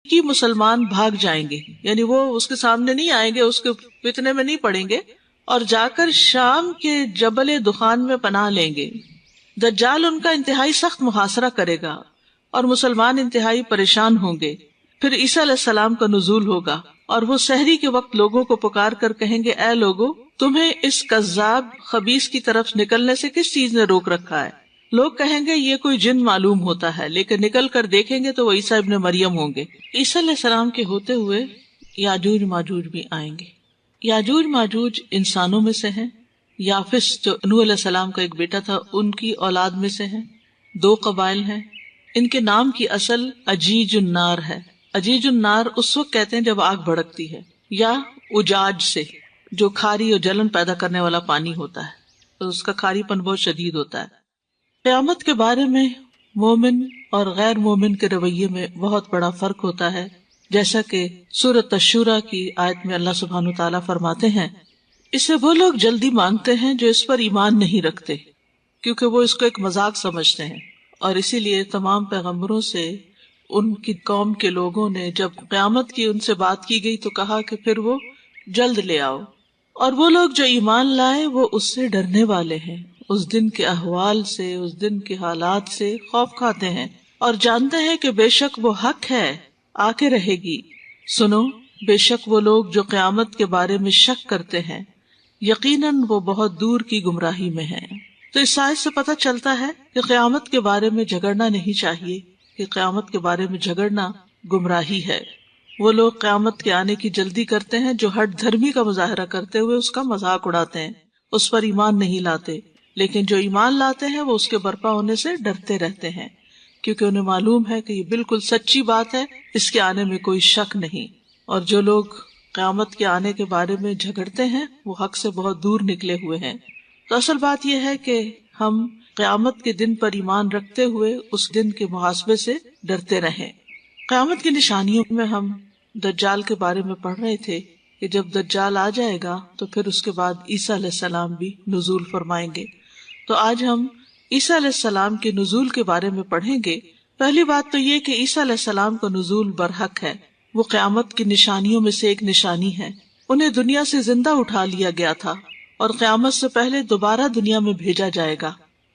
کہ مسلمان بھاگ جائیں گے، یعنی وہ اس کے سامنے نہیں آئیں گے، اس کے فتنے میں نہیں پڑیں گے، اور جا کر شام کے جبل دخان میں پناہ لیں گے۔ دجال ان کا انتہائی سخت محاصرہ کرے گا اور مسلمان انتہائی پریشان ہوں گے۔ پھر عیسیٰ علیہ السلام کا نزول ہوگا اور وہ سحری کے وقت لوگوں کو پکار کر کہیں گے، اے لوگو، تمہیں اس کذاب خبیث کی طرف نکلنے سے کس چیز نے روک رکھا ہے؟ لوگ کہیں گے یہ کوئی جن معلوم ہوتا ہے، لیکن نکل کر دیکھیں گے تو وہ عیسیٰ ابن مریم ہوں گے۔ عیسیٰ علیہ السلام کے ہوتے ہوئے یاجوج ماجوج بھی آئیں گے۔ یاجوج ماجوج انسانوں میں سے ہیں، یافس جو نوح علیہ السلام کا ایک بیٹا تھا ان کی اولاد میں سے ہیں، 2 قبائل ہیں۔ ان کے نام کی اصل اجیج النار ہے۔ اجیج النار اس وقت کہتے ہیں جب آگ بھڑکتی ہے، یا اجاج سے جو کھاری اور جلن پیدا کرنے والا پانی ہوتا ہے، تو اس کا کھاری پن بہت شدید ہوتا ہے۔ قیامت کے بارے میں مومن اور غیر مومن کے رویے میں بہت بڑا فرق ہوتا ہے، جیسا کہ سورۃ الشورى کی آیت میں اللہ سبحانہ وتعالیٰ فرماتے ہیں، اسے وہ لوگ جلدی مانگتے ہیں جو اس پر ایمان نہیں رکھتے، کیونکہ وہ اس کو ایک مذاق سمجھتے ہیں، اور اسی لیے تمام پیغمبروں سے ان کی قوم کے لوگوں نے جب قیامت کی ان سے بات کی گئی تو کہا کہ پھر وہ جلد لے آؤ، اور وہ لوگ جو ایمان لائے وہ اس سے ڈرنے والے ہیں، اس دن کے احوال سے، اس دن کے حالات سے خوف کھاتے ہیں، اور جانتے ہیں کہ بے شک وہ حق ہے، آ کے رہے گی۔ سنو، بے شک وہ لوگ جو قیامت کے بارے میں شک کرتے ہیں، یقیناً وہ بہت دور کی گمراہی میں ہیں۔ تو اس آیت سے پتہ چلتا ہے کہ قیامت کے بارے میں جھگڑنا نہیں چاہیے، کہ قیامت کے بارے میں جھگڑنا گمراہی ہے۔ وہ لوگ قیامت کے آنے کی جلدی کرتے ہیں جو ہٹ دھرمی کا مظاہرہ کرتے ہوئے اس کا مذاق اڑاتے ہیں، اس پر ایمان نہیں لاتے، لیکن جو ایمان لاتے ہیں وہ اس کے برپا ہونے سے ڈرتے رہتے ہیں، کیونکہ انہیں معلوم ہے کہ یہ بالکل سچی بات ہے، اس کے آنے میں کوئی شک نہیں۔ اور جو لوگ قیامت کے آنے کے بارے میں جھگڑتے ہیں وہ حق سے بہت دور نکلے ہوئے ہیں۔ تو اصل بات یہ ہے کہ ہم قیامت کے دن پر ایمان رکھتے ہوئے اس دن کے محاسبے سے ڈرتے رہیں۔ قیامت کی نشانیوں میں ہم دجال کے بارے میں پڑھ رہے تھے کہ جب دجال آ جائے گا تو پھر اس کے بعد عیسیٰ علیہ السلام بھی نزول فرمائیں گے۔ تو آج ہم عیسیٰ علیہ السلام کے نزول کے بارے میں پڑھیں گے۔ پہلی بات تو یہ کہ عیسیٰ علیہ السلام کا نزول برحق ہے، وہ قیامت کی نشانیوں میں سے ایک نشانی ہے۔ انہیں دنیا سے زندہ اٹھا لیا گیا تھا اور قیامت سے پہلے دوبارہ دنیا میں بھیجا جائے گا،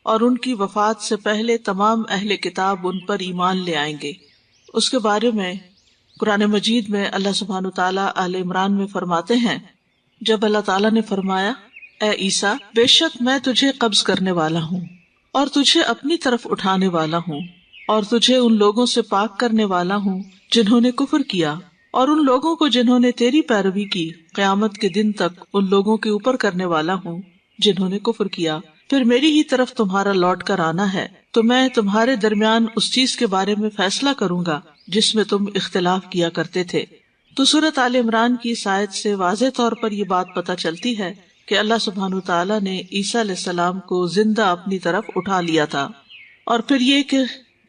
اور ان کی وفات سے پہلے تمام اہل کتاب ان پر ایمان لے آئیں گے۔ اس کے بارے میں قرآن مجید میں اللہ سبحانہ تعالیٰ آل عمران میں فرماتے ہیں، جب اللہ تعالیٰ نے فرمایا، اے عیسیٰ، بے شک میں تجھے قبض کرنے والا ہوں اور تجھے اپنی طرف اٹھانے والا ہوں، اور تجھے ان لوگوں سے پاک کرنے والا ہوں جنہوں نے کفر کیا، اور ان لوگوں کو جنہوں نے تیری پیروی کی قیامت کے دن تک ان لوگوں کے اوپر کرنے والا ہوں جنہوں نے کفر کیا، پھر میری ہی طرف تمہارا لوٹ کر آنا ہے، تو میں تمہارے درمیان اس چیز کے بارے میں فیصلہ کروں گا جس میں تم اختلاف کیا کرتے تھے۔ تو سورۃ آل عمران کی اس آیت سے واضح طور پر یہ بات پتہ چلتی ہے کہ اللہ سبحانہ تعالیٰ نے عیسیٰ علیہ السلام کو زندہ اپنی طرف اٹھا لیا تھا، اور پھر یہ کہ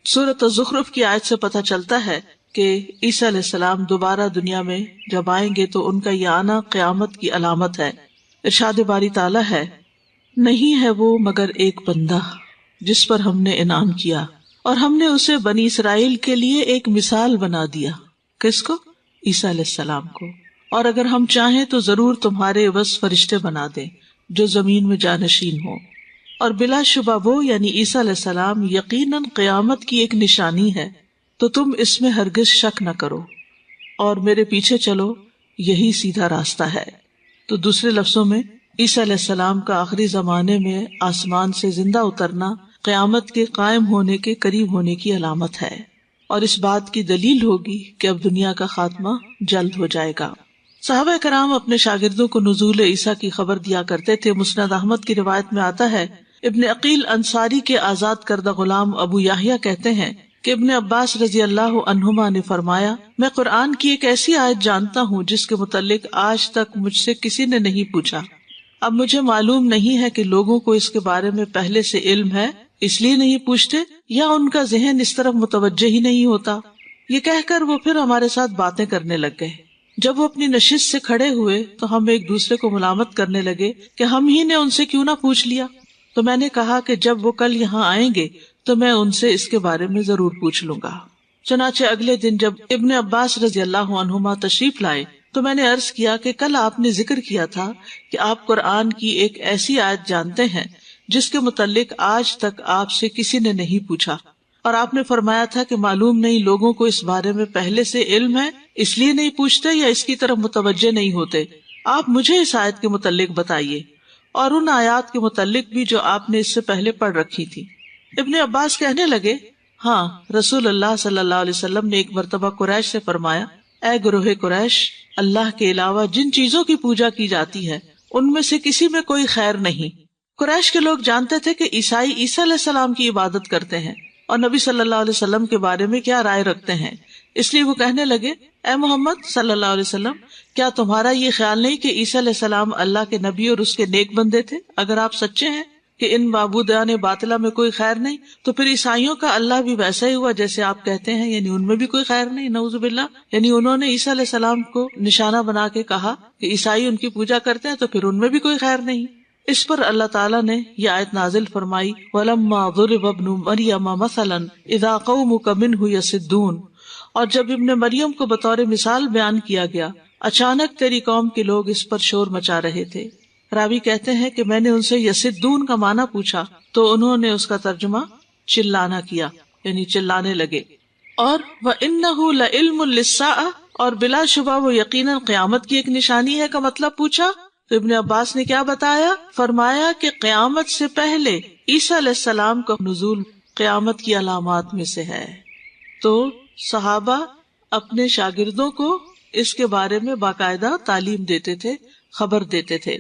سورۃ الزخرف کی آیت سے پتہ چلتا ہے کہ عیسیٰ علیہ السلام دوبارہ دنیا میں جب آئیں گے تو ان کا یہ آنا قیامت کی علامت ہے۔ ارشاد باری تعالیٰ ہے، نہیں ہے وہ مگر ایک بندہ جس پر ہم نے انعام کیا، اور ہم نے اسے بنی اسرائیل کے لیے ایک مثال بنا دیا۔ کس کو؟ عیسیٰ علیہ السلام کو۔ اور اگر ہم چاہیں تو ضرور تمہارے عوض فرشتے بنا دیں جو زمین میں جانشین ہوں، اور بلا شبہ وہ یعنی عیسیٰ علیہ السلام یقیناً قیامت کی ایک نشانی ہے، تو تم اس میں ہرگز شک نہ کرو اور میرے پیچھے چلو، یہی سیدھا راستہ ہے۔ تو دوسرے لفظوں میں عیسیٰ علیہ السلام کا آخری زمانے میں آسمان سے زندہ اترنا قیامت کے قائم ہونے کے قریب ہونے کی علامت ہے، اور اس بات کی دلیل ہوگی کہ اب دنیا کا خاتمہ جلد ہو جائے گا۔ صحابہ کرام اپنے شاگردوں کو نزول عیسیٰ کی خبر دیا کرتے تھے۔ مسند احمد کی روایت میں آتا ہے، ابن عقیل انصاری کے آزاد کردہ غلام ابو یحییٰ کہتے ہیں کہ ابن عباس رضی اللہ عنہما نے فرمایا، میں قرآن کی ایک ایسی آیت جانتا ہوں جس کے متعلق آج تک مجھ سے کسی نے نہیں پوچھا۔ اب مجھے معلوم نہیں ہے کہ لوگوں کو اس کے بارے میں پہلے سے علم ہے اس لیے نہیں پوچھتے، یا ان کا ذہن اس طرف متوجہ ہی نہیں ہوتا۔ یہ کہہ کر وہ پھر ہمارے ساتھ باتیں کرنے لگ گئے۔ جب وہ اپنی نشست سے کھڑے ہوئے تو ہم ایک دوسرے کو ملامت کرنے لگے کہ ہم ہی نے ان سے کیوں نہ پوچھ لیا۔ تو میں نے کہا کہ جب وہ کل یہاں آئیں گے تو میں ان سے اس کے بارے میں ضرور پوچھ لوں گا۔ چنانچہ اگلے دن جب ابن عباس رضی اللہ عنہما تشریف لائے تو میں نے عرض کیا کہ کل آپ نے ذکر کیا تھا کہ آپ قرآن کی ایک ایسی آیت جانتے ہیں جس کے متعلق آج تک آپ سے کسی نے نہیں پوچھا، اور آپ نے فرمایا تھا کہ معلوم نہیں لوگوں کو اس بارے میں پہلے سے علم ہے اس لیے نہیں پوچھتے یا اس کی طرف متوجہ نہیں ہوتے۔ آپ مجھے اس آیت کے متعلق بتائیے اور ان آیات کے متعلق بھی جو آپ نے اس سے پہلے پڑھ رکھی تھی۔ ابن عباس کہنے لگے، ہاں، رسول اللہ صلی اللہ علیہ وسلم نے ایک مرتبہ قریش سے فرمایا، اے گروہ قریش، اللہ کے علاوہ جن چیزوں کی پوجا کی جاتی ہے ان میں سے کسی میں کوئی خیر نہیں۔ قریش کے لوگ جانتے تھے کہ عیسائی عیسیٰ علیہ السلام کی عبادت کرتے ہیں اور نبی صلی اللہ علیہ وسلم کے بارے میں کیا رائے رکھتے ہیں، اس لیے وہ کہنے لگے، اے محمد صلی اللہ علیہ وسلم، کیا تمہارا یہ خیال نہیں کہ عیسیٰ علیہ السلام اللہ کے نبی اور اس کے نیک بندے تھے؟ اگر آپ سچے ہیں کہ ان معبودان باطلہ میں کوئی خیر نہیں تو پھر عیسائیوں کا اللہ بھی ویسا ہی ہوا جیسے آپ کہتے ہیں، یعنی ان میں بھی کوئی خیر نہیں، نعوذ باللہ۔ یعنی انہوں نے عیسیٰ علیہ السلام کو نشانہ بنا کے کہا کہ عیسائی ان کی پوجا کرتے ہیں تو پھر ان میں بھی کوئی خیر نہیں۔ اس پر اللہ تعالیٰ نے یہ آیت نازل فرمائی، وَلَمَّا ضُرِبَ ابْنُ مَرْيَمَ مَثَلًا إِذَا قَوْمُكَ مِنْهُ يَصِدُّونَ، اور جب ابن مریم کو بطور مثال بیان کیا گیا، اچانک تیری قوم کے لوگ اس پر شور مچا رہے تھے۔ راوی کہتے ہیں کہ میں نے ان سے یصدون کا معنی پوچھا تو انہوں نے اس کا ترجمہ چلانا کیا، یعنی چلانے لگے۔ اور وَإِنَّهُ لَعِلْمٌ لِلسَّاعَةِ، اور بلا شبہ وہ یقیناً قیامت کی ایک نشانی ہے کا مطلب پوچھا تو ابن عباس نے کیا بتایا؟ فرمایا کہ قیامت سے پہلے عیسیٰ علیہ السلام کا نزول قیامت کی علامات میں سے ہے۔ تو صحابہ اپنے شاگردوں کو اس کے بارے میں باقاعدہ تعلیم دیتے تھے، خبر دیتے تھے۔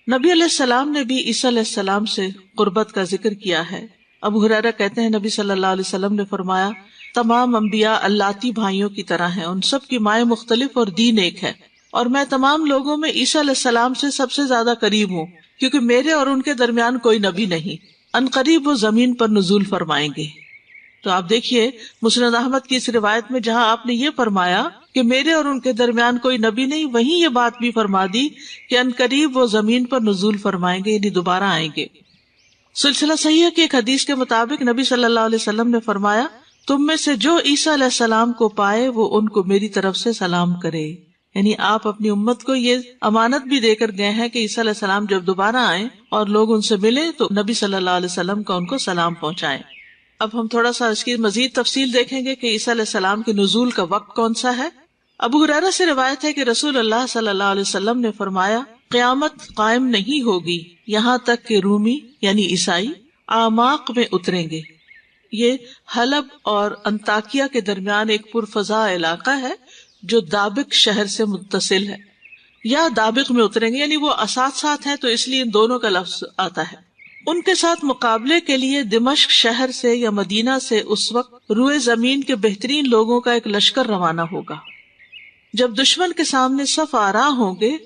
نبی علیہ السلام نے بھی عیسیٰ علیہ السلام سے قربت کا ذکر کیا ہے۔ ابو ہریرہ کہتے ہیں نبی صلی اللہ علیہ وسلم نے فرمایا، تمام انبیاء اللاتی بھائیوں کی طرح ہیں، ان سب کی مائیں مختلف اور دین ایک ہے، اور میں تمام لوگوں میں عیسیٰ علیہ السلام سے سب سے زیادہ قریب ہوں، کیونکہ میرے اور ان کے درمیان کوئی نبی نہیں، ان قریب وہ زمین پر نزول فرمائیں گے۔ تو آپ دیکھیے مسند احمد کی اس روایت میں جہاں آپ نے یہ فرمایا کہ میرے اور ان کے درمیان کوئی نبی نہیں، وہیں یہ بات بھی فرما دی کہ ان قریب وہ زمین پر نزول فرمائیں گے، یعنی دوبارہ آئیں گے۔ سلسلہ صحیح کی ایک حدیث کے مطابق نبی صلی اللہ علیہ وسلم نے فرمایا، تم میں سے جو عیسیٰ علیہ السلام کو پائے وہ ان کو میری طرف سے سلام کرے۔ یعنی آپ اپنی امت کو یہ امانت بھی دے کر گئے ہیں کہ عیسیٰ علیہ السلام جب دوبارہ آئیں اور لوگ ان سے ملیں تو نبی صلی اللہ علیہ وسلم کا ان کو سلام پہنچائیں۔ اب ہم تھوڑا سا اس کی مزید تفصیل دیکھیں گے کہ عیسیٰ علیہ السلام کے نزول کا وقت کون سا ہے۔ ابو ہریرہ سے روایت ہے کہ رسول اللہ صلی اللہ علیہ وسلم نے فرمایا، قیامت قائم نہیں ہوگی یہاں تک کہ رومی یعنی عیسائی اعماق میں اتریں گے۔ یہ حلب اور انطاکیہ کے درمیان ایک پرفضا علاقہ ہے جو دابق شہر سے متصل ہے، یا دابق میں اتریں گے، یعنی وہ ساتھ ساتھ ہیں تو اس لیے ان دونوں کا لفظ آتا ہے۔ ان کے ساتھ مقابلے کے لیے دمشق شہر سے یا مدینہ سے اس وقت روئے زمین کے بہترین لوگوں کا ایک لشکر روانہ ہوگا۔ جب دشمن کے سامنے صف آرا ہوں گے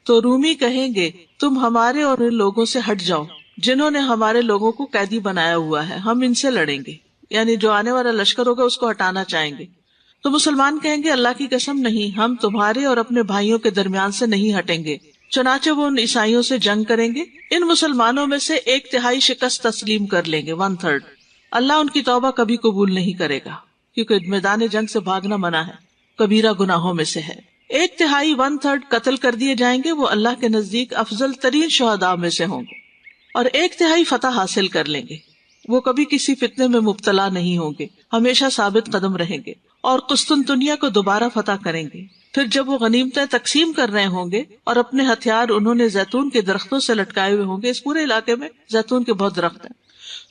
تو رومی کہیں گے، تم ہمارے اور ان لوگوں سے ہٹ جاؤ جنہوں نے ہمارے لوگوں کو قیدی بنایا ہوا ہے، ہم ان سے لڑیں گے، یعنی جو آنے والا لشکر ہوگا اس کو ہٹانا چاہیں گے۔ تو مسلمان کہیں گے، اللہ کی قسم نہیں، ہم تمہارے اور اپنے بھائیوں کے درمیان سے نہیں ہٹیں گے۔ چنانچہ وہ ان عیسائیوں سے جنگ کریں گے، ان مسلمانوں میں سے 1/3 شکست تسلیم کر لیں گے، 1/3۔ اللہ ان کی توبہ کبھی قبول نہیں کرے گا، کیونکہ میدان جنگ سے بھاگنا منع ہے، کبیرہ گناہوں میں سے ہے۔ 1/3 1/3 قتل کر دیے جائیں گے، وہ اللہ کے نزدیک افضل ترین شہداء میں سے ہوں گے، اور 1/3 فتح حاصل کر لیں گے، وہ کبھی کسی فتنے میں مبتلا نہیں ہوں گے، ہمیشہ ثابت قدم رہیں گے، اور قسطنطنیہ کو دوبارہ فتح کریں گے۔ پھر جب وہ غنیمتیں تقسیم کر رہے ہوں گے اور اپنے ہتھیار انہوں نے زیتون کے درختوں سے لٹکائے ہوئے ہوں گے، اس پورے علاقے میں زیتون کے بہت درخت ہیں،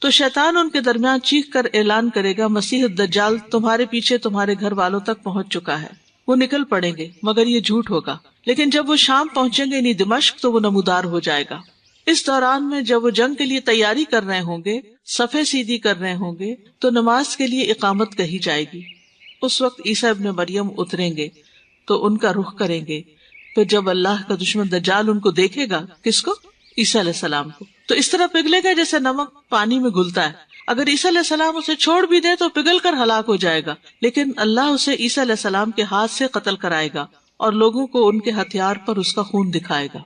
تو شیطان ان کے درمیان چیخ کر اعلان کرے گا، مسیح الدجال تمہارے پیچھے تمہارے گھر والوں تک پہنچ چکا ہے۔ وہ نکل پڑیں گے مگر یہ جھوٹ ہوگا، لیکن جب وہ شام پہنچیں گے یعنی دمشق تو وہ نمودار ہو جائے گا۔ اس دوران میں جب وہ جنگ کے لیے تیاری کر رہے ہوں گے، صفیں سیدھی کر رہے ہوں گے، تو نماز کے لیے اقامت کہی جائے گی۔ اس وقت عیسیٰ ابن مریم اتریں گے تو ان کا رخ کریں گے، پھر جب اللہ کا دشمن دجال ان کو دیکھے گا، کس کو؟ عیسیٰ علیہ السلام کو، تو اس طرح پگھلے گا جیسے نمک پانی میں گھلتا ہے۔ اگر عیسیٰ علیہ السلام اسے چھوڑ بھی دے تو پگھل کر ہلاک ہو جائے گا، لیکن اللہ اسے عیسیٰ علیہ السلام کے ہاتھ سے قتل کرائے گا اور لوگوں کو ان کے ہتھیار پر اس کا خون دکھائے گا۔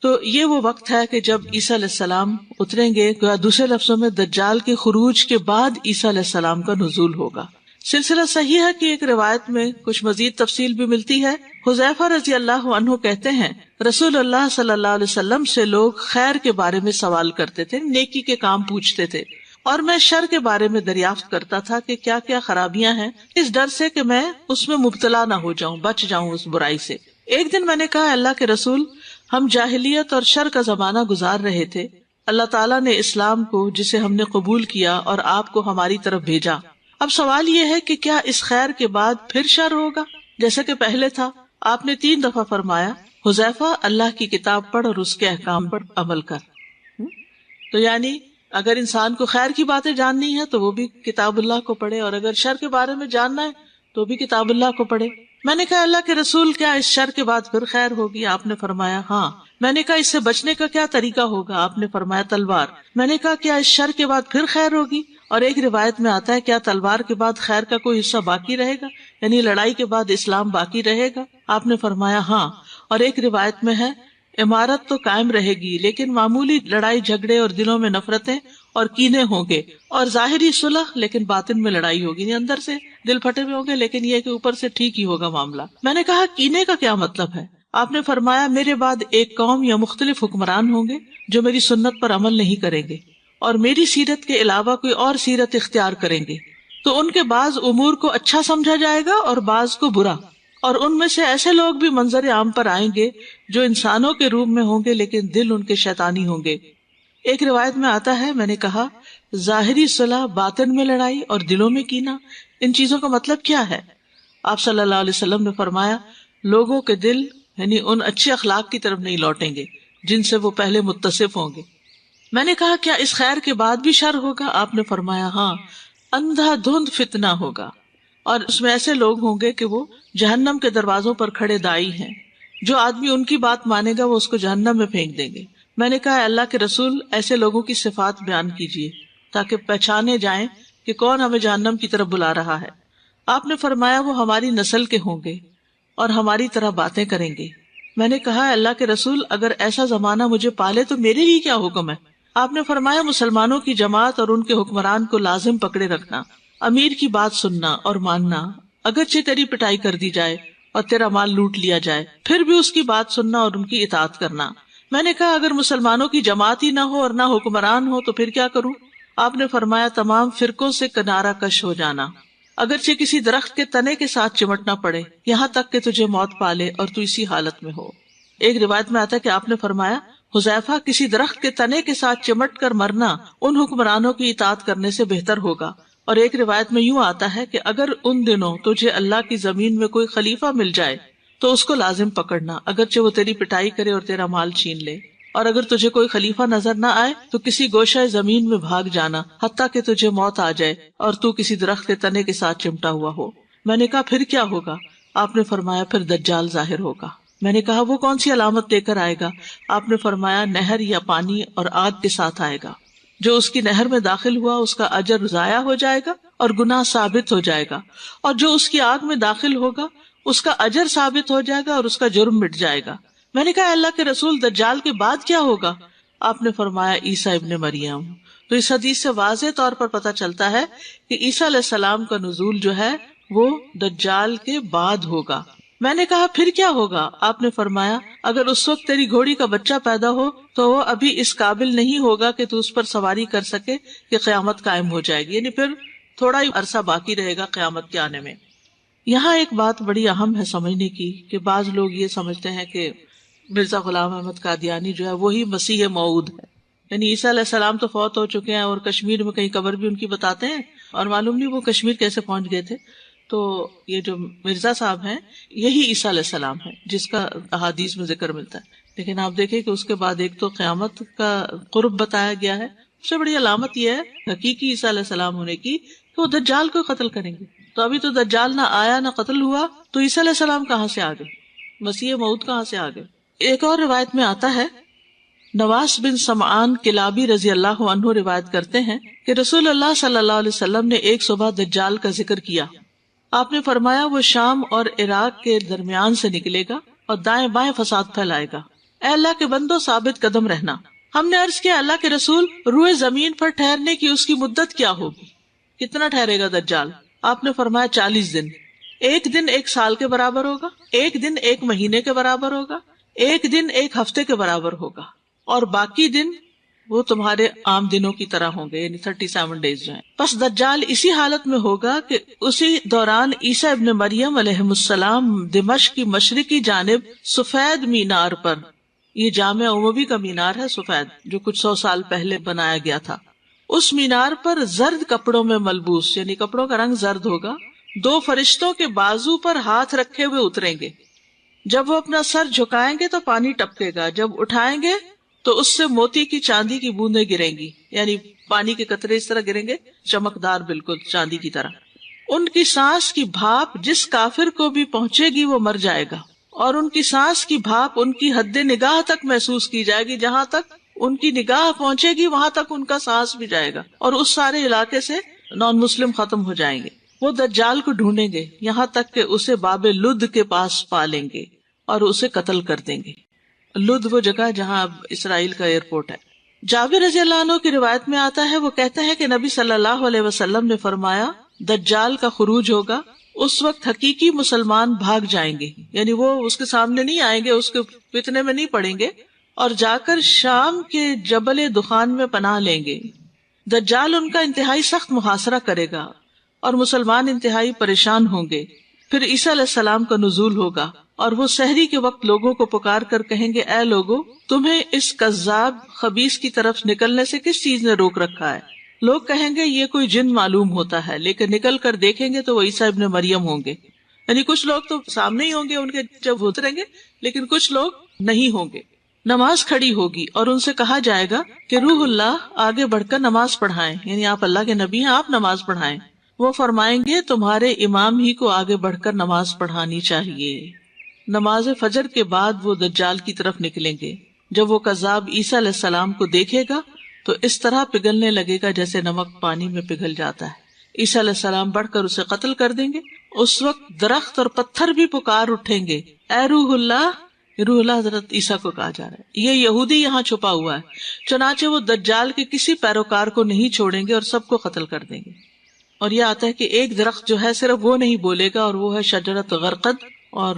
تو یہ وہ وقت ہے کہ جب عیسیٰ علیہ السلام اتریں گے، دوسرے لفظوں میں دجال کے خروج کے بعد عیسیٰ علیہ السلام کا نزول ہوگا۔ سلسلہ صحیحہ کی ایک روایت میں کچھ مزید تفصیل بھی ملتی ہے۔ حذیفہ رضی اللہ عنہ کہتے ہیں رسول اللہ صلی اللہ علیہ وسلم سے لوگ خیر کے بارے میں سوال کرتے تھے، نیکی کے کام پوچھتے تھے، اور میں شر کے بارے میں دریافت کرتا تھا کہ کیا کیا خرابیاں ہیں، اس ڈر سے کہ میں اس میں مبتلا نہ ہو جاؤں، بچ جاؤں اس برائی سے۔ ایک دن میں نے کہا اللہ کے رسول، ہم جاہلیت اور شر کا زمانہ گزار رہے تھے، اللہ تعالیٰ نے اسلام کو جسے ہم نے قبول کیا اور آپ کو ہماری طرف بھیجا، اب سوال یہ ہے کہ کیا اس خیر کے بعد پھر شر ہوگا جیسا کہ پہلے تھا؟ آپ نے 3 دفعہ فرمایا حذیفہ اللہ کی کتاب پڑھ اور اس کے احکام پر عمل کر۔ تو یعنی اگر انسان کو خیر کی باتیں جاننی ہے تو وہ بھی کتاب اللہ کو پڑھے، اور اگر شر کے بارے میں جاننا ہے تو بھی کتاب اللہ کو پڑھے۔ میں نے کہا اللہ کے رسول کیا اس شر کے بعد پھر خیر ہوگی؟ آپ نے فرمایا ہاں۔ میں نے کہا اس سے بچنے کا کیا طریقہ ہوگا؟ آپ نے فرمایا تلوار۔ میں نے کہا کیا اس شر کے بعد پھر خیر ہوگی؟ اور ایک روایت میں آتا ہے کیا تلوار کے بعد خیر کا کوئی حصہ باقی رہے گا، یعنی لڑائی کے بعد اسلام باقی رہے گا؟ آپ نے فرمایا ہاں۔ اور ایک روایت میں ہے عمارت تو قائم رہے گی لیکن معمولی لڑائی جھگڑے اور دلوں میں نفرتیں اور کینے ہوں گے، اور ظاہری صلح لیکن باطن میں لڑائی ہوگی، یعنی اندر سے دل پھٹے ہوئے ہوں گے لیکن یہ کہ اوپر سے ٹھیک ہی ہوگا معاملہ۔ میں نے کہا کینے کا کیا مطلب ہے؟ آپ نے فرمایا میرے بعد ایک قوم یا مختلف حکمران ہوں گے جو میری سنت پر عمل نہیں کریں گے اور میری سیرت کے علاوہ کوئی اور سیرت اختیار کریں گے، تو ان کے بعض امور کو اچھا سمجھا جائے گا اور بعض کو برا، اور ان میں سے ایسے لوگ بھی منظر عام پر آئیں گے جو انسانوں کے روپ میں ہوں گے لیکن دل ان کے شیطانی ہوں گے۔ ایک روایت میں آتا ہے میں نے کہا ظاہری صلح، باطن میں لڑائی اور دلوں میں کینہ، ان چیزوں کا مطلب کیا ہے؟ آپ صلی اللہ علیہ وسلم نے فرمایا لوگوں کے دل یعنی ان اچھے اخلاق کی طرف نہیں لوٹیں گے جن سے وہ پہلے متصف ہوں گے۔ میں نے کہا کیا اس خیر کے بعد بھی شر ہوگا؟ آپ نے فرمایا ہاں، اندھا دھند فتنہ ہوگا، اور اس میں ایسے لوگ ہوں گے کہ وہ جہنم کے دروازوں پر کھڑے دائی ہیں، جو آدمی ان کی بات مانے گا وہ اس کو جہنم میں پھینک دیں گے۔ میں نے کہا اللہ کے رسول ایسے لوگوں کی صفات بیان کیجیے تاکہ پہچانے جائیں کہ کون ہمیں جہنم کی طرف بلا رہا ہے۔ آپ نے فرمایا وہ ہماری نسل کے ہوں گے اور ہماری طرح باتیں کریں گے۔ میں نے کہا اللہ کے رسول اگر ایسا زمانہ مجھے پالے تو میرے لیے کیا حکم ہے؟ آپ نے فرمایا مسلمانوں کی جماعت اور ان کے حکمران کو لازم پکڑے رکھنا، امیر کی بات سننا اور ماننا، اگرچہ تیری پٹائی کر دی جائے اور تیرا مال لوٹ لیا جائے پھر بھی اس کی بات سننا اور ان کی اطاعت کرنا۔ میں نے کہا اگر مسلمانوں کی جماعت ہی نہ ہو اور نہ حکمران ہو تو پھر کیا کروں؟ آپ نے فرمایا تمام فرقوں سے کنارہ کش ہو جانا، اگرچہ کسی درخت کے تنے کے ساتھ چمٹنا پڑے یہاں تک کہ تجھے موت پالے اور تو اسی حالت میں ہو۔ ایک روایت میں آتا ہے کہ آپ نے فرمایا حذیفہ کسی درخت کے تنے کے ساتھ چمٹ کر مرنا ان حکمرانوں کی اطاعت کرنے سے بہتر ہوگا۔ اور ایک روایت میں یوں آتا ہے کہ اگر ان دنوں تجھے اللہ کی زمین میں کوئی خلیفہ مل جائے تو اس کو لازم پکڑنا، اگرچہ وہ تیری پٹائی کرے اور تیرا مال چھین لے، اور اگر تجھے کوئی خلیفہ نظر نہ آئے تو کسی گوشہ زمین میں بھاگ جانا حتیٰ کہ تجھے موت آ جائے اور تو کسی درخت کے تنے کے ساتھ چمٹا ہوا ہو۔ میں نے کہا پھر کیا ہوگا؟ آپ نے فرمایا پھر دجال ظاہر ہوگا۔ میں نے کہا وہ کون سی علامت لے کر آئے گا؟ آپ نے فرمایا نہر یا پانی اور آگ کے ساتھ آئے گا، جو اس کی نہر میں داخل ہوا اس کا اجر ضائع ہو جائے گا اور گناہ ثابت ہو جائے گا، اور جو اس کی آگ میں داخل ہوگا اس کا اجر ثابت ہو جائے گا اور اس کا جرم مٹ جائے گا۔ میں نے کہا اللہ کے رسول دجال کے بعد کیا ہوگا؟ آپ نے فرمایا عیسیٰ ابن مریم۔ تو اس حدیث سے واضح طور پر پتہ چلتا ہے کہ عیسیٰ علیہ السلام کا نزول جو ہے وہ دجال کے بعد ہوگا۔ میں نے کہا پھر کیا ہوگا؟ آپ نے فرمایا اگر اس وقت تیری گھوڑی کا بچہ پیدا ہو تو وہ ابھی اس قابل نہیں ہوگا کہ تو اس پر سواری کر سکے کہ قیامت قائم ہو جائے گی، یعنی پھر تھوڑا ہی عرصہ باقی رہے گا قیامت کے آنے میں۔ یہاں ایک بات بڑی اہم ہے سمجھنے کی کہ بعض لوگ یہ سمجھتے ہیں کہ مرزا غلام احمد قادیانی جو ہے وہی مسیح موعود ہے، یعنی عیسیٰ علیہ السلام تو فوت ہو چکے ہیں اور کشمیر میں کہیں قبر بھی ان کی بتاتے ہیں، اور معلوم نہیں وہ کشمیر کیسے پہنچ گئے تھے۔ تو یہ جو مرزا صاحب ہیں یہی عیسیٰ علیہ السلام ہے جس کا احادیث میں ذکر ملتا ہے، لیکن آپ دیکھیں کہ اس کے بعد ایک تو قیامت کا قرب بتایا گیا ہے، سب سے بڑی علامت یہ ہے حقیقی عیسیٰ علیہ السلام ہونے کی کہ وہ دجال کو قتل کریں گے۔ تو ابھی تو دجال نہ آیا نہ قتل ہوا تو عیسیٰ علیہ السلام کہاں سے آ گئے؟ مسیح موعود کہاں سے آ گئے؟ ایک اور روایت میں آتا ہے نواس بن سمعان کلابی رضی اللہ عنہ روایت کرتے ہیں کہ رسول اللہ صلی اللہ علیہ وسلم نے ایک صبح دجال کا ذکر کیا۔ آپ نے فرمایا وہ شام اور عراق کے درمیان سے نکلے گا اور دائیں بائیں فساد پھیلائے گا۔ اے اللہ کے بندو ثابت قدم رہنا۔ ہم نے عرض کیا اللہ کے رسول روئے زمین پر ٹھہرنے کی اس کی مدت کیا ہوگی؟ کتنا ٹھہرے گا دجال؟ آپ نے فرمایا 40 دن. ایک دن 1 سال کے برابر ہوگا، ایک دن 1 مہینے کے برابر ہوگا، ایک دن 1 ہفتے کے برابر ہوگا، اور باقی دن وہ تمہارے عام دنوں کی طرح ہوں گے، یعنی 37 ڈیز جو ہیں. پس دجال اسی حالت میں ہوگا کہ اسی دوران عیسیٰ ابن مریم علیہ السلام دمشق کی مشرقی جانب سفید مینار پر، یہ جامع اموی کا مینار ہے سفید، جو کچھ 100 سال پہلے بنایا گیا تھا، اس مینار پر زرد کپڑوں میں ملبوس، یعنی کپڑوں کا رنگ زرد ہوگا، 2 فرشتوں کے بازو پر ہاتھ رکھے ہوئے اتریں گے. جب وہ اپنا سر جھکائیں گے تو پانی ٹپکے گا، جب اٹھائیں گے تو اس سے موتی کی چاندی کی بوندیں گریں گی، یعنی پانی کے قطرے اس طرح گریں گے، چمکدار بالکل چاندی کی طرح. ان کی سانس کی بھاپ جس کافر کو بھی پہنچے گی وہ مر جائے گا، اور ان کی سانس کی بھاپ ان کی حد نگاہ تک محسوس کی جائے گی، جہاں تک ان کی نگاہ پہنچے گی وہاں تک ان کا سانس بھی جائے گا، اور اس سارے علاقے سے نان مسلم ختم ہو جائیں گے. وہ دجال کو ڈھونڈیں گے یہاں تک کہ اسے باب لد کے پاس پا لیں گے اور اسے قتل کر دیں گے. لد وہ جگہ جہاں اب اسرائیل کا ایئرپورٹ ہے. جابر رضی اللہ عنہ کی روایت میں آتا ہے، وہ کہتے ہیں کہ نبی صلی اللہ علیہ وسلم نے فرمایا دجال کا خروج ہوگا، اس وقت حقیقی مسلمان بھاگ جائیں گے، یعنی وہ اس کے سامنے نہیں آئیں گے، اس کے فتنے میں نہیں پڑیں گے، اور جا کر شام کے جبل دخان میں پناہ لیں گے. دجال ان کا انتہائی سخت محاصرہ کرے گا اور مسلمان انتہائی پریشان ہوں گے. پھر عیسیٰ علیہ السلام کا نزول ہوگا اور وہ سحری کے وقت لوگوں کو پکار کر کہیں گے، اے لوگو، تمہیں اس کذاب خبیث کی طرف نکلنے سے کس چیز نے روک رکھا ہے؟ لوگ کہیں گے یہ کوئی جن معلوم ہوتا ہے، لیکن نکل کر دیکھیں گے تو وہ عیسیٰ ابن مریم ہوں گے. یعنی کچھ لوگ تو سامنے ہی ہوں گے ان کے جب اتریں گے، لیکن کچھ لوگ نہیں ہوں گے. نماز کھڑی ہوگی اور ان سے کہا جائے گا کہ روح اللہ آگے بڑھ کر نماز پڑھائیں، یعنی آپ اللہ کے نبی ہیں، آپ نماز پڑھائیں. وہ فرمائیں گے تمہارے امام ہی کو آگے بڑھ کر نماز پڑھانی چاہیے. نماز فجر کے بعد وہ دجال کی طرف نکلیں گے. جب وہ کذاب عیسیٰ علیہ السلام کو دیکھے گا تو اس طرح پگھلنے لگے گا جیسے نمک پانی میں پگھل جاتا ہے. عیسیٰ علیہ السلام بڑھ کر اسے قتل کر دیں گے. اس وقت درخت اور پتھر بھی پکار اٹھیں گے، اے روح اللہ. روح اللہ حضرت عیسیٰ کو کہا جا رہا ہے. یہ یہودی یہاں چھپا ہوا ہے، چنانچہ وہ دجال کے کسی پیروکار کو نہیں چھوڑیں گے اور سب کو قتل کر دیں گے. اور یہ آتا ہے کہ ایک درخت جو ہے صرف وہ نہیں بولے گا، اور وہ ہے شجرت غرقد. اور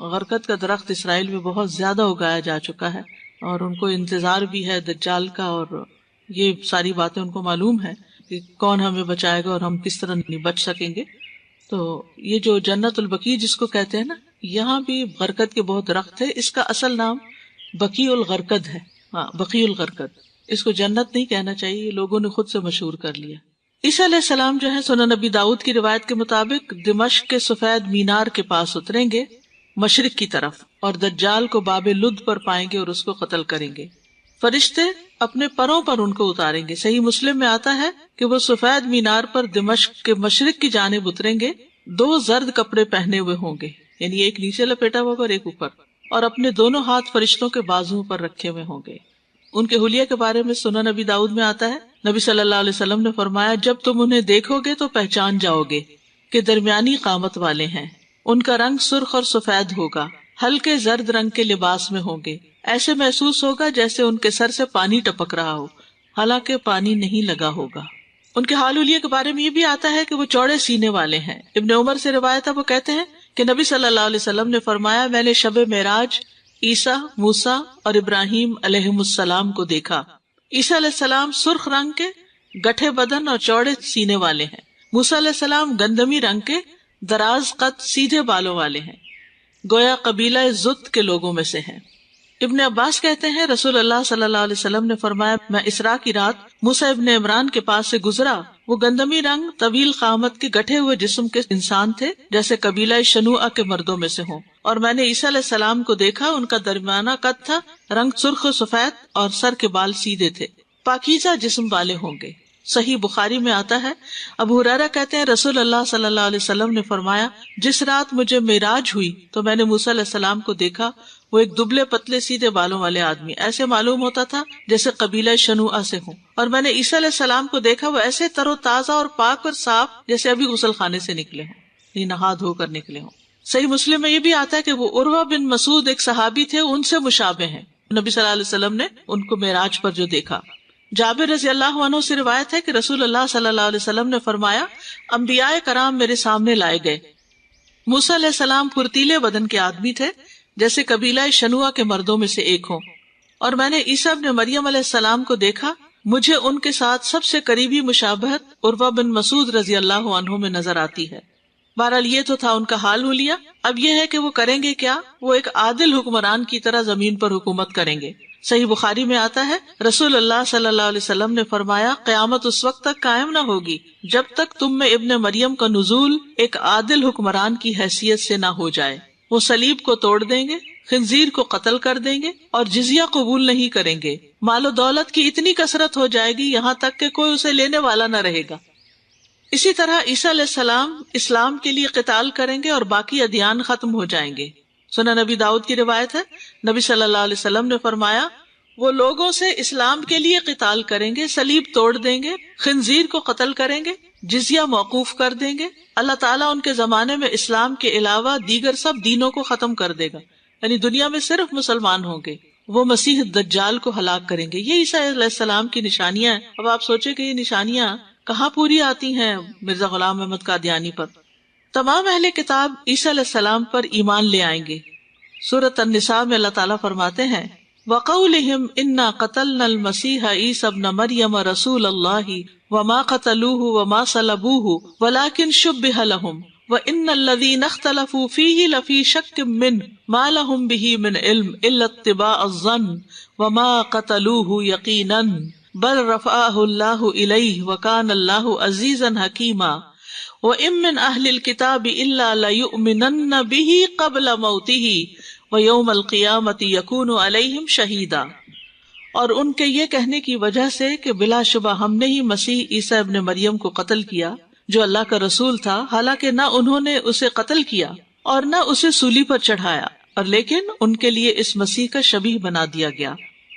غرقد کا درخت اسرائیل میں بہت زیادہ اگایا جا چکا ہے، اور ان کو انتظار بھی ہے دجال کا، اور یہ ساری باتیں ان کو معلوم ہے کہ کون ہمیں بچائے گا اور ہم کس طرح نہیں بچ سکیں گے. تو یہ جو جنت البقیع جس کو کہتے ہیں نا، یہاں بھی غرقد کے بہت درخت ہے. اس کا اصل نام بقیع الغرقد ہے. ہاں، بقیع الغرقد. اس کو جنت نہیں کہنا چاہیے، یہ لوگوں نے خود سے مشہور کر لیا. عیسیٰ علیہ السلام جو ہے سنن نبی داؤد کی روایت کے مطابق دمشق کے سفید مینار کے پاس اتریں گے مشرق کی طرف، اور دجال کو باب لد پر پائیں گے اور اس کو قتل کریں گے. فرشتے اپنے پروں پر ان کو اتاریں گے. صحیح مسلم میں آتا ہے کہ وہ سفید مینار پر دمشق کے مشرق کی جانب اتریں گے، 2 زرد کپڑے پہنے ہوئے ہوں گے، یعنی ایک نیچے لپیٹا ہوا اور ایک اوپر، اور اپنے دونوں ہاتھ فرشتوں کے بازوؤں پر رکھے ہوئے ہوں گے. ان کے حلیے کے بارے میں سنن نبی داؤد میں آتا ہے، نبی صلی اللہ علیہ وسلم نے فرمایا، جب تم انہیں دیکھو گے تو پہچان جاؤ گے کہ درمیانی قامت والے ہیں. ان کا رنگ سرخ اور سفید ہوگا، ہلکے زرد رنگ کے لباس میں ہوں گے. ایسے محسوس ہوگا جیسے ان کے سر سے پانی ٹپک رہا ہو، حالانکہ پانی نہیں لگا ہوگا. ان کے حال حلیے کے بارے میں یہ بھی آتا ہے کہ وہ چوڑے سینے والے ہیں. ابن عمر سے روایت ہے، وہ کہتے ہیں کہ نبی صلی اللہ علیہ وسلم نے فرمایا، میں نے شب معراج عیسیٰ، موسیٰ اور ابراہیم علیہ السلام کو دیکھا. عیسیٰ علیہ السلام سرخ رنگ کے گٹھے بدن اور چوڑے سینے والے ہیں. موسیٰ علیہ السلام گندمی رنگ کے دراز قد سیدھے بالوں والے ہیں، گویا قبیلہ زت کے لوگوں میں سے ہیں. ابن عباس کہتے ہیں رسول اللہ صلی اللہ علیہ وسلم نے فرمایا، میں اسراء کی رات موسیٰ ابن عمران کے پاس سے گزرا. وہ گندمی رنگ، طویل قامت کے گٹھے ہوئے جسم کے انسان تھے، جیسے قبیلہ شنوءہ کے مردوں میں سے ہوں. اور میں نے عیسیٰ علیہ السلام کو دیکھا، ان کا درمیانہ قد تھا، رنگ سرخ و سفید، اور سر کے بال سیدھے تھے، پاکیزہ جسم والے ہوں گے. صحیح بخاری میں آتا ہے، ابو ہریرہ کہتے ہیں رسول اللہ صلی اللہ علیہ وسلم نے فرمایا، جس رات مجھے معراج ہوئی تو میں نے موسیٰ علیہ السلام کو دیکھا. وہ ایک دبلے پتلے سیدھے بالوں والے آدمی، ایسے معلوم ہوتا تھا جیسے قبیلہ شنوءہ سے ہوں. اور میں نے عیسیٰ علیہ السلام کو دیکھا، وہ ایسے تر و تازہ اور پاک اور صاف جیسے ابھی غسل خانے سے نکلے ہوں، یعنی نہا دھو کر نکلے ہوں. صحیح مسلم میں یہ بھی آتا ہے کہ وہ عروہ بن مسعود ایک صحابی تھے، ان سے مشابہ ہیں. نبی صلی اللہ علیہ وسلم نے ان کو معراج پر جو دیکھا. جابر رضی اللہ عنہ سے روایت ہے کہ رسول اللہ صلی اللہ علیہ وسلم نے فرمایا، انبیاء کرام میرے سامنے لائے گئے۔ موسیٰ علیہ السلام پھرتیلے بدن کے آدمی تھے، جیسے قبیلہ شنوع کے مردوں میں سے ایک ہوں، اور میں نے عیسیٰ ابن مریم علیہ السلام کو دیکھا، مجھے ان کے ساتھ سب سے قریبی مشابہت عروہ بن مسعود رضی اللہ عنہ میں نظر آتی ہے۔ بہرحال یہ تو تھا ان کا حال حلیہ، اب یہ ہے کہ وہ کریں گے کیا؟ وہ ایک عادل حکمران کی طرح زمین پر حکومت کریں گے۔ صحیح بخاری میں آتا ہے، رسول اللہ صلی اللہ علیہ وسلم نے فرمایا، قیامت اس وقت تک قائم نہ ہوگی جب تک تم میں ابن مریم کا نزول ایک عادل حکمران کی حیثیت سے نہ ہو جائے۔ وہ صلیب کو توڑ دیں گے، خنزیر کو قتل کر دیں گے اور جزیہ قبول نہیں کریں گے۔ مال و دولت کی اتنی کثرت ہو جائے گی یہاں تک کہ کوئی اسے لینے والا نہ رہے گا۔ اسی طرح عیسیٰ علیہ السلام اسلام کے لیے قتال کریں گے اور باقی ادیان ختم ہو جائیں گے۔ سنن نبی داؤد کی روایت ہے، نبی صلی اللہ علیہ وسلم نے فرمایا، وہ لوگوں سے اسلام کے لیے قتال کریں گے، صلیب توڑ دیں گے، خنزیر کو قتل کریں گے، جزیہ موقوف کر دیں گے۔ اللہ تعالیٰ ان کے زمانے میں اسلام کے علاوہ دیگر سب دینوں کو ختم کر دے گا، یعنی دنیا میں صرف مسلمان ہوں گے۔ وہ مسیح دجال کو ہلاک کریں گے۔ یہ عیسیٰ علیہ السلام کی نشانیاں ہیں۔ اب آپ سوچیں کہ یہ نشانیاں کہاں پوری آتی ہیں مرزا غلام احمد قادیانی پر۔ تمام اہل کتاب عیسیٰ علیہ السلام پر ایمان لے آئیں گے۔ سورۃ النساء میں اللہ تعالیٰ فرماتے ہیں، وَقَوْلِهِمْ إِنَّا قَتَلْنَا الْمَسِيحَ عِيسَى ابْنَ مَرْيَمَ رَسُولَ اللَّهِ وَمَا قَتَلُوهُ وَمَا صَلَبُوهُ وَلَكِنْ شُبِّهَ لَهُمْ وَإِنَّ الَّذِينَ اخْتَلَفُوا فِيهِ لَفِي شَكٍّ مِّنْهُ مَا لَهُمْ بِهِ مِنْ عِلْمٍ إِلَّا اتِّبَاعَ الظَّنِّ وَمَا قَتَلُوهُ يَقِينًا بَلْ رَفَعَهُ اللَّهُ إِلَيْهِ وَكَانَ اللَّهُ عَزِيزًا حَكِيمًا وَإِن مِّنْ أَهْلِ الْكِتَابِ إِلَّا لَيُؤْمِنَنَّ بِهِ قَبْلَ مَوْتِهِ وَيَوْمَ الْقِيَامَةِ يَكُونُ عَلَيْهِمْ شَهِيدًا، اور ان کے یہ کہنے کی وجہ سے کہ بلا شبہ ہم نے ہی مسیح عیسیٰ ابن مریم کو قتل کیا جو اللہ کا رسول تھا، حالانکہ نہ انہوں نے اسے قتل کیا اور نہ اسے سولی پر چڑھایا، اور لیکن ان کے لیے اس مسیح کا شبیہ بنا دیا گیا۔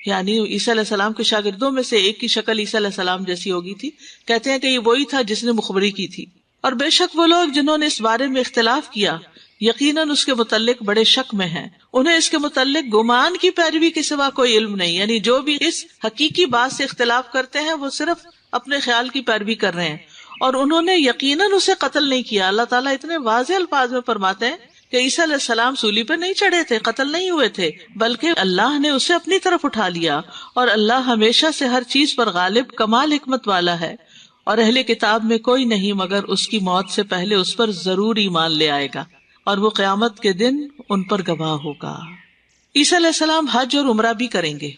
یعنی عیسیٰ علیہ السلام کے شاگردوں میں سے ایک کی شکل عیسیٰ علیہ السلام جیسی ہوگی تھی، کہتے ہیں کہ یہ وہی تھا جس نے مخبری کی تھی۔ اور بے شک وہ لوگ جنہوں نے اس بارے میں اختلاف کیا یقیناً اس کے متعلق بڑے شک میں ہیں، انہیں اس کے متعلق گمان کی پیروی کے سوا کوئی علم نہیں، یعنی جو بھی اس حقیقی بات سے اختلاف کرتے ہیں وہ صرف اپنے خیال کی پیروی کر رہے ہیں، اور انہوں نے یقیناً اسے قتل نہیں کیا۔ اللہ تعالیٰ اتنے واضح الفاظ میں فرماتے ہیں کہ عیسیٰ علیہ السلام سولی پہ نہیں چڑھے تھے، قتل نہیں ہوئے تھے، بلکہ اللہ نے اسے اپنی طرف اٹھا لیا، اور اللہ ہمیشہ سے ہر چیز پر غالب کمال حکمت والا ہے، اور اہل کتاب میں کوئی نہیں مگر اس کی موت سے پہلے اس پر ضرور ایمان لے آئے گا، اور وہ قیامت کے دن ان پر گواہ ہوگا۔ عیسیٰ علیہ السلام حج اور عمرہ بھی کریں گے۔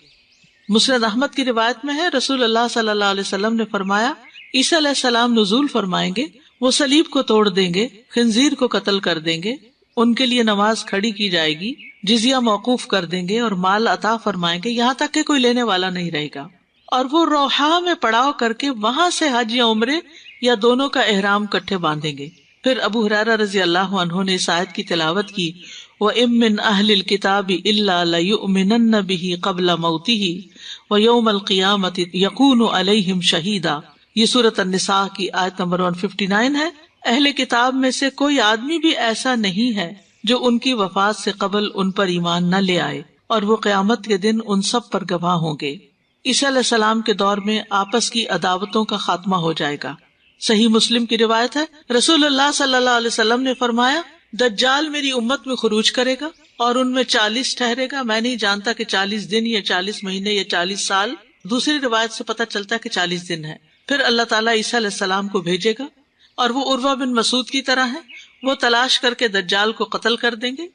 مسند احمد کی روایت میں ہے، رسول اللہ صلی اللہ علیہ وسلم نے فرمایا، عیسیٰ علیہ السلام نزول فرمائیں گے، وہ صلیب کو توڑ دیں گے، خنزیر کو قتل کر دیں گے، ان کے لیے نماز کھڑی کی جائے گی، جزیہ موقوف کر دیں گے اور مال عطا فرمائیں گے یہاں تک کہ کوئی لینے والا نہیں رہے گا، اور وہ روحا میں پڑاؤ کر کے وہاں سے حج یا عمرے یا دونوں کا احرام کٹھے باندھیں گے۔ پھر ابو ہریرہ رضی اللہ عنہ نے اس آیت کی تلاوت کی، وَإِن مِّنْ أَهْلِ الْكِتَابِ إِلَّا لَيُؤْمِنَنَّ بِهِ قَبْلَ مَوْتِهِ وَيَوْمَ الْقِيَامَةِ يَكُونُ عَلَيْهِمْ شَهِيدًا۔ یہ سورۃ النساء کی آیت نمبر 159 ہے۔ اہل کتاب میں سے کوئی آدمی بھی ایسا نہیں ہے جو ان کی وفات سے قبل ان پر ایمان نہ لے آئے، اور وہ قیامت کے دن ان سب پر گواہ ہوں گے۔ عیسیٰ علیہ السلام کے دور میں آپس کی عداوتوں کا خاتمہ ہو جائے گا۔ صحیح مسلم کی روایت ہے، رسول اللہ صلی اللہ علیہ وسلم نے فرمایا، دجال میری امت میں خروج کرے گا اور ان میں 40 ٹھہرے گا، میں نہیں جانتا کہ 40 دن یا 40 مہینے یا 40 سال، دوسری روایت سے پتہ چلتا ہے کہ 40 دن ہے۔ پھر اللہ تعالیٰ عیسیٰ علیہ السلام کو بھیجے گا، اور وہ عروہ بن مسعود کی طرح ہے، وہ تلاش کر کے دجال کو قتل کر دیں گے۔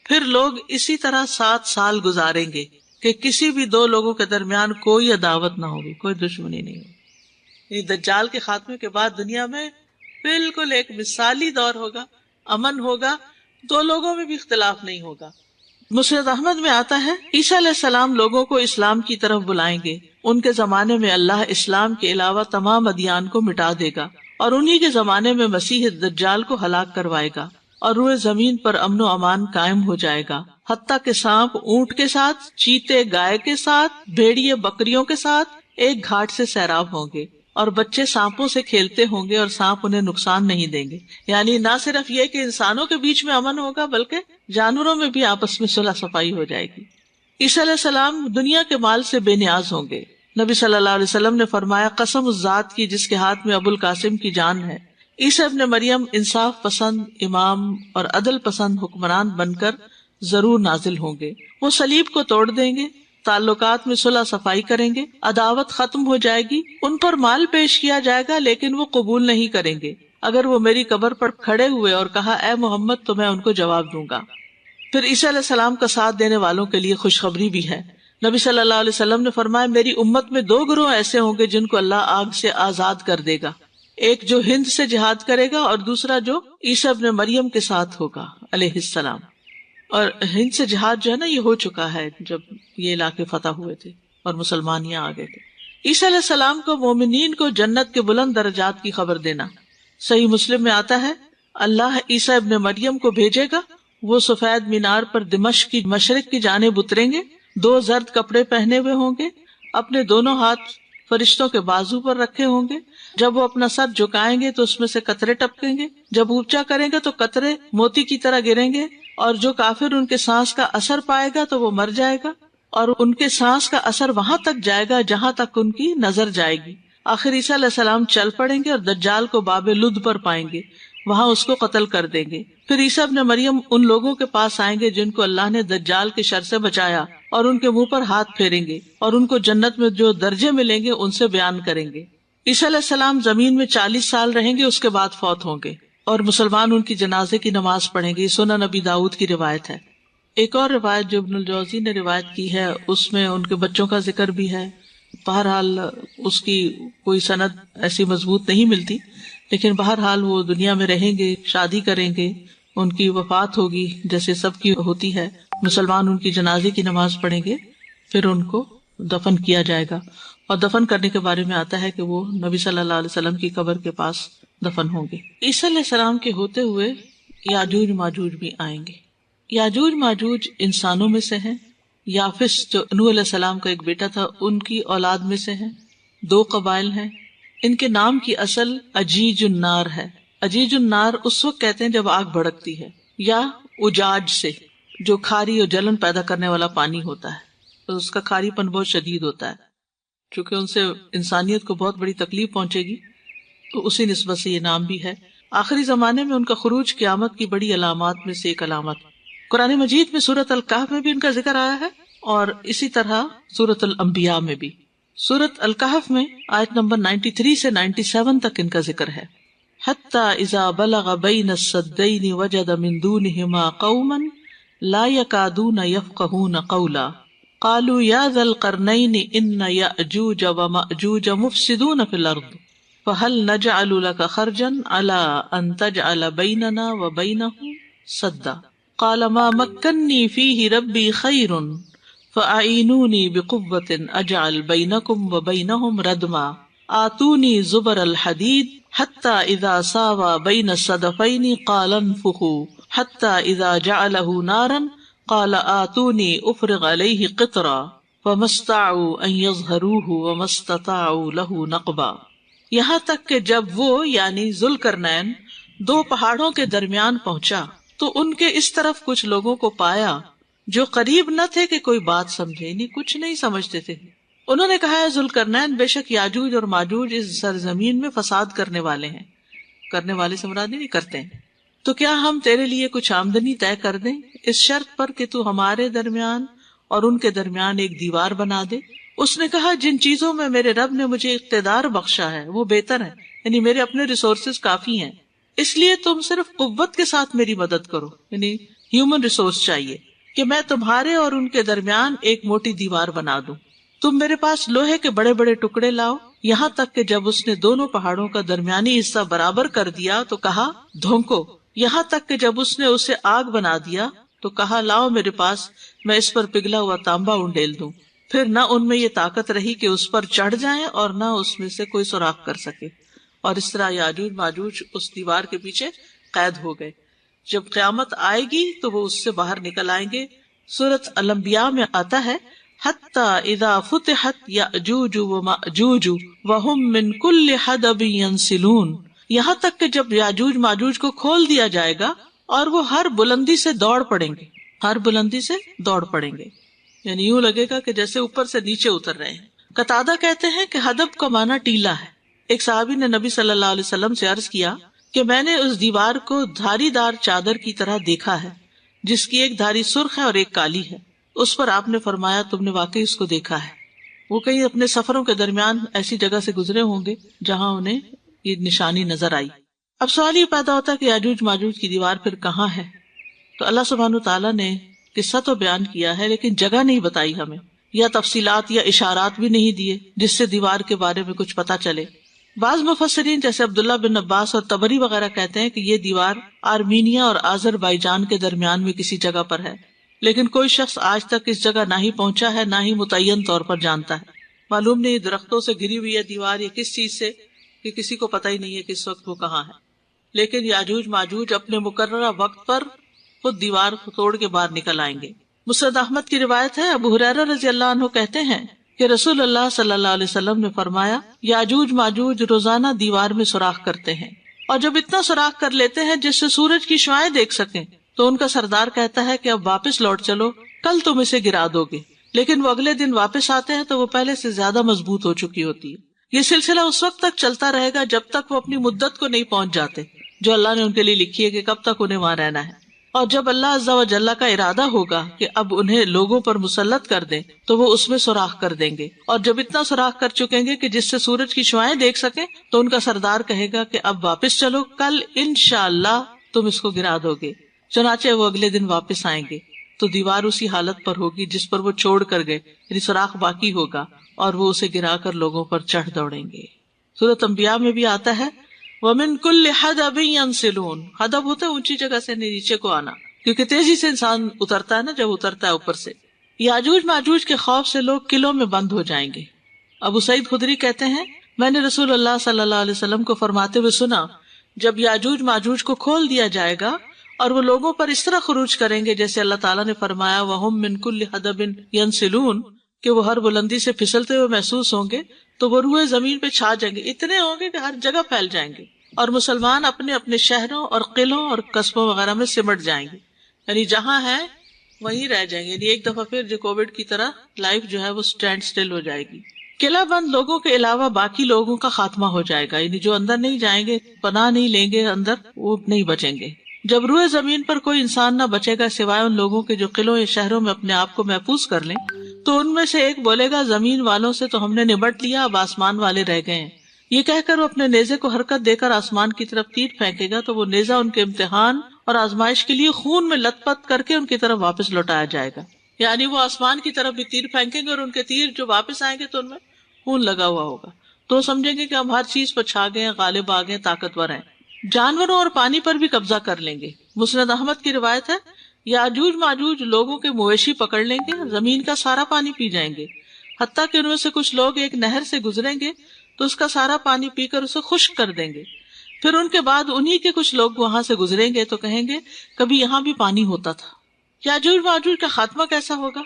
پھر لوگ اسی طرح 7 سال گزاریں گے کہ کسی بھی دو لوگوں کے درمیان کوئی عداوت نہ ہوگی، کوئی دشمنی نہیں ہوگی۔ دجال کے خاتمے کے بعد دنیا میں بالکل ایک مثالی دور ہوگا، امن ہوگا، دو لوگوں میں بھی اختلاف نہیں ہوگا۔ مسند احمد میں آتا ہے، عیسیٰ علیہ السلام لوگوں کو اسلام کی طرف بلائیں گے، ان کے زمانے میں اللہ اسلام کے علاوہ تمام ادیان کو مٹا دے گا، اور انہی کے زمانے میں مسیح دجال کو ہلاک کروائے گا، اور روئے زمین پر امن و امان قائم ہو جائے گا، حتیٰ کہ سانپ اونٹ کے ساتھ، چیتے گائے کے ساتھ، بھیڑیے بکریوں کے ساتھ ایک گھاٹ سے سیراب ہوں گے، اور بچے سانپوں سے کھیلتے ہوں گے اور سانپ انہیں نقصان نہیں دیں گے۔ یعنی نہ صرف یہ کہ انسانوں کے بیچ میں امن ہوگا بلکہ جانوروں میں بھی آپس میں صلح صفائی ہو جائے گی۔ عیسیٰ علیہ السلام دنیا کے مال سے بے نیاز ہوں گے، نبی صلی اللہ علیہ وسلم نے فرمایا قسم اس ذات کی جس کے ہاتھ میں ابو القاسم کی جان ہے، عیسیٰ ابن مریم انصاف پسند امام اور عدل پسند حکمران بن کر ضرور نازل ہوں گے۔ وہ صلیب کو توڑ دیں گے، تعلقات میں صلح صفائی کریں گے، عداوت ختم ہو جائے گی، ان پر مال پیش کیا جائے گا لیکن وہ قبول نہیں کریں گے۔ اگر وہ میری قبر پر کھڑے ہوئے اور کہا اے محمد تو میں ان کو جواب دوں گا۔ پھر عیسیٰ علیہ السلام کا ساتھ دینے والوں کے لیے خوشخبری بھی ہے۔ نبی صلی اللہ علیہ وسلم نے فرمایا میری امت میں 2 گروہ ایسے ہوں گے جن کو اللہ آگ سے آزاد کر دے گا، ایک جو ہند سے جہاد کرے گا اور دوسرا جو عیسیٰ ابن مریم کے ساتھ ہوگا علیہ السلام۔ اور ہند سے جہاد جو ہے نا یہ ہو چکا ہے جب یہ علاقے فتح ہوئے تھے اور مسلمان یہاں آ گئے تھے۔ عیسیٰ علیہ السلام کو مومنین کو جنت کے بلند درجات کی خبر دینا۔ صحیح مسلم میں آتا ہے اللہ عیسیٰ ابن مریم کو بھیجے گا، وہ سفید مینار پر دمشق کی مشرق کی جانب اتریں گے، 2 زرد کپڑے پہنے ہوئے ہوں گے، اپنے دونوں ہاتھ فرشتوں کے بازو پر رکھے ہوں گے، جب وہ اپنا سر جھکائیں گے تو اس میں سے قطرے ٹپکیں گے، جب اونچا کریں گے تو قطرے موتی کی طرح گریں گے، اور جو کافر ان کے سانس کا اثر پائے گا تو وہ مر جائے گا، اور ان کے سانس کا اثر وہاں تک جائے گا جہاں تک ان کی نظر جائے گی۔ آخر عیسیٰ علیہ السلام چل پڑیں گے اور دجال کو باب لد پر پائیں گے، وہاں اس کو قتل کر دیں گے۔ پھر عیسیٰ ابن مریم ان لوگوں کے پاس آئیں گے جن کو اللہ نے دجال کے شر سے بچایا، اور ان کے منہ پر ہاتھ پھیریں گے اور ان کو جنت میں جو درجے ملیں گے ان سے بیان کریں گے۔ عیسیٰ علیہ السلام زمین میں 40 سال رہیں گے، اس کے بعد فوت ہوں گے، اور مسلمان ان کی جنازے کی نماز پڑھیں گے۔ سنن نبی داؤد کی روایت ہے۔ ایک اور روایت جو ابن الجوزی نے روایت کی ہے اس میں ان کے بچوں کا ذکر بھی ہے۔ بہرحال اس کی کوئی سند ایسی مضبوط نہیں ملتی، لیکن بہرحال وہ دنیا میں رہیں گے، شادی کریں گے، ان کی وفات ہوگی جیسے سب کی ہوتی ہے، مسلمان ان کی جنازے کی نماز پڑھیں گے، پھر ان کو دفن کیا جائے گا۔ اور دفن کرنے کے بارے میں آتا ہے کہ وہ نبی صلی اللہ علیہ وسلم کی قبر کے پاس دفن ہوں گے۔ عیسیٰ علیہ السلام کے ہوتے ہوئے یاجوج ماجوج بھی آئیں گے۔ یاجوج ماجوج انسانوں میں سے ہیں، یافس جو نوح علیہ السلام کا ایک بیٹا تھا ان کی اولاد میں سے ہیں، 2 قبائل ہیں۔ ان کے نام کی اصل اجیج النار ہے۔ اجیج النار اس وقت کہتے ہیں جب آگ بھڑکتی ہے، یا اجاج سے جو کھاری اور جلن پیدا کرنے والا پانی ہوتا ہے، تو اس کا کھاری پن بہت شدید ہوتا ہے، چونکہ ان سے انسانیت کو بہت بڑی تکلیف پہنچے گی، تو اسی نسبت سے یہ نام بھی ہے۔ آخری زمانے میں ان کا خروج قیامت کی بڑی علامات میں سے ایک علامت۔ قرآن مجید میں سورۃ الکہف میں بھی ان کا ذکر آیا ہے، اور اسی طرح سورۃ الانبیاء میں بھی۔ سورۃ الکہف میں آیت نمبر 93 سے 97 تک ان کا ذکر ہے۔ حَتَّى إِذَا بَلَغَ بَيْنَ السَّدَّيْنِ وَجَدَ مِن دُونِهِمَا قَوْمًا لَا يَكَادُونَ يَفْقَهُونَ قَوْلًا قَالُوا يَا ذَا الْقَرْنَيْنِ إِنَّ يَأْجُوجَ وَمَأْجُوجَ مُفْسِدُونَ فِي الْأَرْضِ فَهَلْ نَجْعَلُ لَكَ خَرْجًا عَلَىٰ أَن تَجْعَلَ بَيْنَنَا وَبَيْنَهُمْ سَدًّا قَالَ مَا مَكَّنِّي فِيهِ رَبِّي خَيْرٌ فَأَعِينُونِي بِقُوَّةٍ أَجْعَلْ بَيْنَكُمْ وَبَيْنَهُمْ رَدْمًا آتوني زبر الحديد حتى إذا ساوى بين الصدفين قال انفخوا حتى إذا جعله نارا قال آتوني أفرغ عليه قطرا فما استطاعوا أن يظهروه وما استطاعوا له نقبا۔ یہاں تک کہ جب وہ یعنی ذوالقرنین 2 پہاڑوں کے درمیان پہنچا تو ان کے اس طرف کچھ لوگوں کو پایا جو قریب نہ تھے کہ کوئی بات سمجھے، یعنی کچھ نہیں سمجھتے تھے۔ انہوں نے کہا ہے ذوالقرنین بے شک یاجوج اور ماجوج اس سرزمین میں فساد کرنے والے ہیں، کرنے والے سے مراد نہیں کرتے ہیں، تو کیا ہم تیرے لیے کچھ آمدنی طے کر دیں اس شرط پر کہ تو ہمارے درمیان اور ان کے درمیان ایک دیوار بنا دے۔ اس نے کہا جن چیزوں میں میرے رب نے مجھے اقتدار بخشا ہے وہ بہتر ہے، یعنی میرے اپنے ریسورسز کافی ہیں، اس لیے تم صرف قوت کے ساتھ میری مدد کرو، یعنی ہیومن ریسورس چاہیے کہ میں تمہارے اور ان کے درمیان ایک موٹی دیوار بنا دوں۔ تم میرے پاس لوہے کے بڑے بڑے ٹکڑے لاؤ، یہاں تک کہ جب اس نے دونوں پہاڑوں کا درمیانی حصہ برابر کر دیا تو کہا دھونکو، یہاں تک کہ جب اس نے اسے آگ بنا دیا تو کہا لاؤ میرے پاس، میں اس پر پگھلا ہوا تانبا انڈیل دوں۔ پھر نہ ان میں یہ طاقت رہی کہ اس پر چڑھ جائیں اور نہ اس میں سے کوئی سوراخ کر سکے، اور اس طرح یاجوج ماجوج اس دیوار کے پیچھے قید ہو گئے۔ جب قیامت آئے گی تو وہ اس سے باہر نکل آئیں گے۔ سورۃ الانبیاء میں آتا ہے حَتَّى إِذَا فُتِحَتْ يَأْجُوجُ وَمَأْجُوجُ وَهُمْ مِنْ كُلِّ حَدَبٍ يَنْسِلُونَ، یہاں تک کہ جب یاجوج ماجوج کو کھول دیا جائے گا اور وہ ہر بلندی سے دوڑ پڑیں گے، ہر بلندی سے دوڑ پڑیں گے، یعنی یوں لگے گا کہ جیسے اوپر سے نیچے اتر رہے ہیں۔ قتادہ کہتے ہیں کہ ہدب کا معنی ٹیلا ہے۔ ایک صحابی نے نبی صلی اللہ علیہ وسلم سے عرض کیا کہ میں نے اس دیوار کو دھاری دار چادر کی طرح دیکھا ہے جس کی ایک دھاری سرخ ہے اور ایک کالی ہے۔ اس پر آپ نے فرمایا تم نے واقعی اس کو دیکھا ہے۔ وہ کہیں اپنے سفروں کے درمیان ایسی جگہ سے گزرے ہوں گے جہاں انہیں یہ نشانی نظر آئی۔ اب سوال یہ پیدا ہوتا ہے کہ یاجوج ماجوج کی دیوار پھر کہاں ہے؟ تو اللہ سبحانہ تعالیٰ نے قصہ تو بیان کیا ہے لیکن جگہ نہیں بتائی ہمیں، یا تفصیلات یا اشارات بھی نہیں دیے جس سے دیوار کے بارے میں کچھ پتا چلے۔ بعض مفسرین جیسے عبداللہ بن عباس اور طبری وغیرہ کہتے ہیں کہ یہ دیوار آرمینیا اور آذربائیجان کے درمیان میں کسی جگہ پر ہے، لیکن کوئی شخص آج تک اس جگہ نہ ہی پہنچا ہے نہ ہی متعین طور پر جانتا ہے۔ معلوم نہیں درختوں سے گھری ہوئی ہے دیوار یا کس چیز سے، کہ کسی کو پتہ ہی نہیں ہے کہ اس وقت وہ کہاں ہے۔ لیکن یاجوج ماجوج اپنے مقررہ وقت پر خود دیوار توڑ کے باہر نکل آئیں گے۔ مسند احمد کی روایت ہے، ابو ہریرہ رضی اللہ عنہ کہتے ہیں کہ رسول اللہ صلی اللہ علیہ وسلم نے فرمایا یاجوج ماجوج روزانہ دیوار میں سوراخ کرتے ہیں، اور جب اتنا سوراخ کر لیتے ہیں جس سے سورج کی شعاعیں دیکھ سکیں تو ان کا سردار کہتا ہے کہ اب واپس لوٹ چلو، کل تم اسے گرا دو گے۔ لیکن وہ اگلے دن واپس آتے ہیں تو وہ پہلے سے زیادہ مضبوط ہو چکی ہوتی ہے۔ یہ سلسلہ اس وقت تک چلتا رہے گا جب تک وہ اپنی مدت کو نہیں پہنچ جاتے جو اللہ نے ان کے لیے لکھی ہے کہ کب تک انہیں وہاں رہنا ہے۔ اور جب اللہ عز و جل کا ارادہ ہوگا کہ اب انہیں لوگوں پر مسلط کر دیں تو وہ اس میں سوراخ کر دیں گے، اور جب اتنا سوراخ کر چکیں گے کہ جس سے سورج کی شعاعیں دیکھ سکیں تو ان کا سردار کہے گا کہ اب واپس چلو، کل انشاءاللہ تم اس کو گرا دو گے۔ چنانچہ وہ اگلے دن واپس آئیں گے تو دیوار اسی حالت پر ہوگی جس پر وہ چھوڑ کر گئے، یعنی سوراخ باقی ہوگا، اور وہ اسے گرا کر لوگوں پر چڑھ دوڑیں گے۔ سورۃ انبیاء میں بھی آتا ہے وَمِن كُلِّ حَدَبٍ يَنْسِلُونَ، حدب ہوتا ہے اونچی جگہ سے نیچے کو آنا، کیونکہ تیزی سے انسان اترتا ہے نا جب اترتا ہے اوپر سے۔ یاجوج ماجوج کے خوف سے لوگ قلعوں میں بند ہو جائیں گے۔ ابو سعید خدری کہتے ہیں میں نے رسول اللہ صلی اللہ علیہ وسلم کو فرماتے ہوئے سنا جب یاجوج ماجوج کو کھول دیا جائے گا اور وہ لوگوں پر اس طرح خروج کریں گے جیسے اللہ تعالیٰ نے فرمایا وَهُم مِّن كُلِّ حَدَبٍ يَنْسِلُونَ، کہ وہ ہر بلندی سے پھسلتے ہوئے محسوس ہوں گے تو وہ روئے زمین پہ چھا جائیں گے، اتنے ہوں گے کہ ہر جگہ پھیل جائیں گے، اور مسلمان اپنے اپنے شہروں اور قلعوں اور قصبوں وغیرہ میں سمٹ جائیں گے، یعنی جہاں ہے وہیں رہ جائیں گے۔ یعنی ایک دفعہ پھر جو کووڈ کی طرح لائف جو ہے وہ سٹینڈ سٹل ہو جائے گی۔ قلعہ بند لوگوں کے علاوہ باقی لوگوں کا خاتمہ ہو جائے گا، یعنی جو اندر نہیں جائیں گے، پناہ نہیں لیں گے اندر، وہ نہیں بچیں گے۔ جب روئے زمین پر کوئی انسان نہ بچے گا سوائے ان لوگوں کے جو قلعوں یا شہروں میں اپنے آپ کو محفوظ کر لیں، تو ان میں سے ایک بولے گا زمین والوں سے تو ہم نے نمٹ لیا، اب آسمان والے رہ گئے ہیں۔ یہ کہہ کر وہ اپنے نیزے کو حرکت دے کر آسمان کی طرف تیر پھینکے گا تو وہ نیزہ ان کے امتحان اور آزمائش کے لیے خون میں لت پت کر کے ان کی طرف واپس لوٹایا جائے گا۔ یعنی وہ آسمان کی طرف بھی تیر پھینکیں گے اور ان کے تیر جو واپس آئیں گے تو ان میں خون لگا ہوا ہوگا، تو سمجھیں گے کہ ہم ہر چیز پر چھا گئے ہیں، غالب آ گئے، طاقتور ہیں۔ جانوروں اور پانی پر بھی قبضہ کر لیں گے۔ مسند احمد کی روایت ہے یاجوج ماجوج لوگوں کے مویشی پکڑ لیں گے، زمین کا سارا پانی پی جائیں گے، حتیٰ کہ ان میں سے کچھ لوگ ایک نہر سے گزریں گے تو اس کا سارا پانی پی کر اسے خشک کر دیں گے۔ پھر ان کے بعد انہی کے کچھ لوگ وہاں سے گزریں گے تو کہیں گے کبھی یہاں بھی پانی ہوتا تھا۔ یاجوج ماجوج کا خاتمہ کیسا ہوگا؟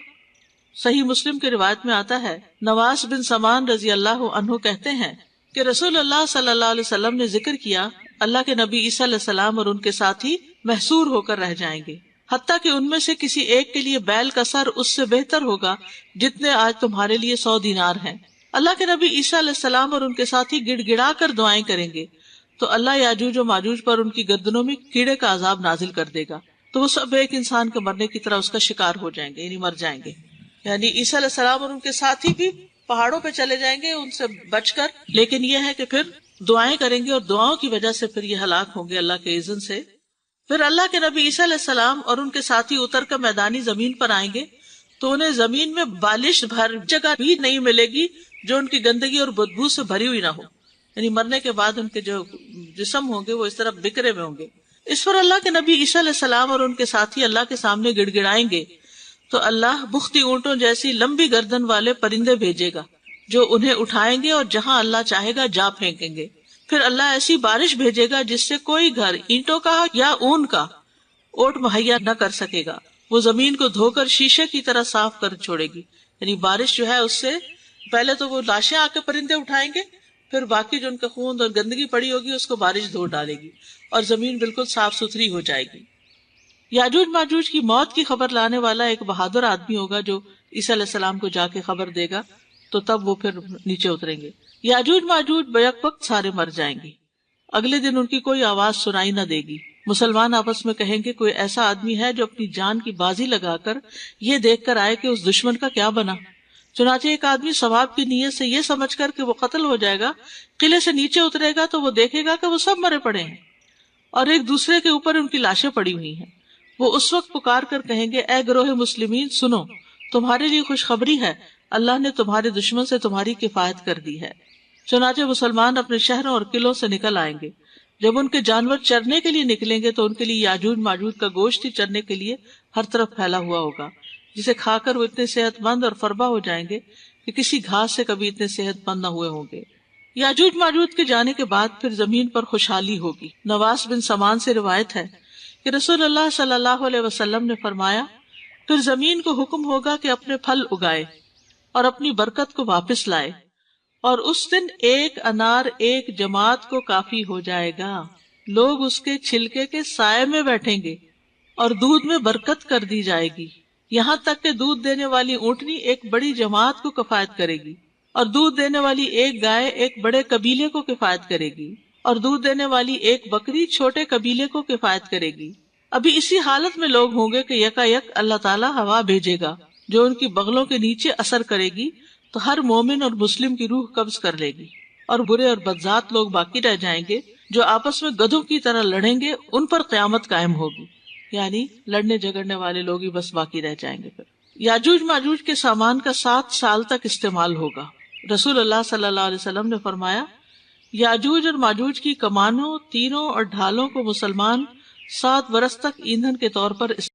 صحیح مسلم کی روایت میں آتا ہے نواس بن سمان رضی اللہ عنہ کہتے ہیں کہ رسول اللہ صلی اللہ علیہ وسلم نے ذکر کیا اللہ کے نبی عیسیٰ علیہ السلام اور ان کے ساتھی محصور ہو کر رہ جائیں گے، حتیٰ کہ ان میں سے کسی ایک کے لیے بیل کا سر اس سے بہتر ہوگا جتنے آج تمہارے لیے 100 دینار ہیں۔ اللہ کے نبی عیسیٰ علیہ السلام اور ان کے ساتھی گڑ گڑا کر دعائیں کریں گے تو اللہ یاجوج و ماجوج پر ان کی گردنوں میں کیڑے کا عذاب نازل کر دے گا، تو وہ سب ایک انسان کے مرنے کی طرح اس کا شکار ہو جائیں گے، یعنی مر جائیں گے۔ یعنی عیسیٰ علیہ السلام اور ان کے ساتھی بھی پہاڑوں پہ چلے جائیں گے ان سے بچ کر، لیکن یہ ہے کہ پھر دعائیں کریں گے اور دعاؤں کی وجہ سے پھر یہ ہلاک ہوں گے اللہ کے اذن سے۔ پھر اللہ کے نبی عیسیٰ علیہ السلام اور ان کے ساتھی اتر کر میدانی زمین پر آئیں گے تو انہیں زمین میں بالش بھر جگہ بھی نہیں ملے گی جو ان کی گندگی اور بدبو سے بھری ہوئی نہ ہو، یعنی مرنے کے بعد ان کے جو جسم ہوں گے وہ اس طرح بکھرے میں ہوں گے۔ اس پر اللہ کے نبی عیسیٰ علیہ السلام اور ان کے ساتھی اللہ کے سامنے گڑ گڑائیں گے تو اللہ بختی اونٹوں جیسی لمبی گردن والے پرندے بھیجے گا جو انہیں اٹھائیں گے اور جہاں اللہ چاہے گا جا پھینکیں گے۔ پھر اللہ ایسی بارش بھیجے گا جس سے کوئی گھر اینٹوں کا یا اون کا اوٹ مہیا نہ کر سکے گا، وہ زمین کو دھو کر شیشے کی طرح صاف کر چھوڑے گی۔ یعنی بارش جو ہے اس سے پہلے تو وہ لاشیں آ کے پرندے اٹھائیں گے، پھر باقی جو ان کا خون اور گندگی پڑی ہوگی اس کو بارش دھو ڈالے گی اور زمین بالکل صاف ستھری ہو جائے گی۔ یاجوج ماجوج کی موت کی خبر لانے والا ایک بہادر آدمی ہوگا جو عیسیٰ علیہ السلام کو جا کے خبر دے گا تو تب وہ پھر نیچے اتریں گے. یاجوج ماجوج بیک وقت سارے مر جائیں گے. اگلے دن ان کی کوئی آواز سنائی نہ دے گی. مسلمان آپس میں کہیں گے کوئی ایسا آدمی ہے جو اپنی جان کی بازی لگا کر یہ دیکھ کر آئے کہ اس دشمن کا کیا بنا. چنانچہ ایک آدمی ثواب کی نیت سے یہ سمجھ کر کہ وہ قتل ہو جائے گا قلعے سے نیچے اترے گا تو وہ دیکھے گا کہ وہ سب مرے پڑے ہیں اور ایک دوسرے کے اوپر ان کی لاشیں پڑی ہوئی ہیں. وہ اس وقت پکار کر کہیں گے اے گروہ مسلمین سنو، تمہارے لیے خوشخبری ہے، اللہ نے تمہارے دشمن سے تمہاری کفایت کر دی ہے. چنانچہ مسلمان اپنے شہروں اور قلعوں سے نکل آئیں گے. جب ان کے جانور چرنے کے لیے نکلیں گے تو ان کے لیے یاجوج ماجوج کا گوشت ہی چرنے کے لیے ہر طرف پھیلا ہوا ہوگا، جسے کھا کر وہ اتنے صحت مند اور فربا ہو جائیں گے کہ کسی گھاس سے کبھی اتنے صحت مند نہ ہوئے ہوں گے. یاجوج ماجوج کے جانے کے بعد پھر زمین پر خوشحالی ہوگی. نواس بن سمان سے روایت ہے کہ رسول اللہ صلی اللہ علیہ وسلم نے فرمایا پھر زمین کو حکم ہوگا کہ اپنے پھل اگائے اور اپنی برکت کو واپس لائے، اور اس دن ایک انار ایک جماعت کو کافی ہو جائے گا. لوگ اس کے چھلکے کے سائے میں بیٹھیں گے اور دودھ میں برکت کر دی جائے گی، یہاں تک کہ دودھ دینے والی اونٹنی ایک بڑی جماعت کو کفایت کرے گی، اور دودھ دینے والی ایک گائے ایک بڑے قبیلے کو کفایت کرے گی، اور دودھ دینے والی ایک بکری چھوٹے قبیلے کو کفایت کرے گی. ابھی اسی حالت میں لوگ ہوں گے کہ یکا یک اللہ تعالیٰ ہوا بھیجے گا جو ان کی بغلوں کے نیچے اثر کرے گی تو ہر مومن اور مسلم کی روح قبض کر لے گی، اور برے اور بدذات لوگ باقی رہ جائیں گے جو آپس میں گدھوں کی طرح لڑیں گے. ان پر قیامت قائم ہوگی، یعنی لڑنے جھگڑنے والے لوگ ہی بس باقی رہ جائیں گے. پھر یاجوج ماجوج کے سامان کا 7 سال تک استعمال ہوگا. رسول اللہ صلی اللہ علیہ وسلم نے فرمایا یاجوج اور ماجوج کی کمانوں، تیروں اور ڈھالوں کو مسلمان 7 برس تک ایندھن کے طور پر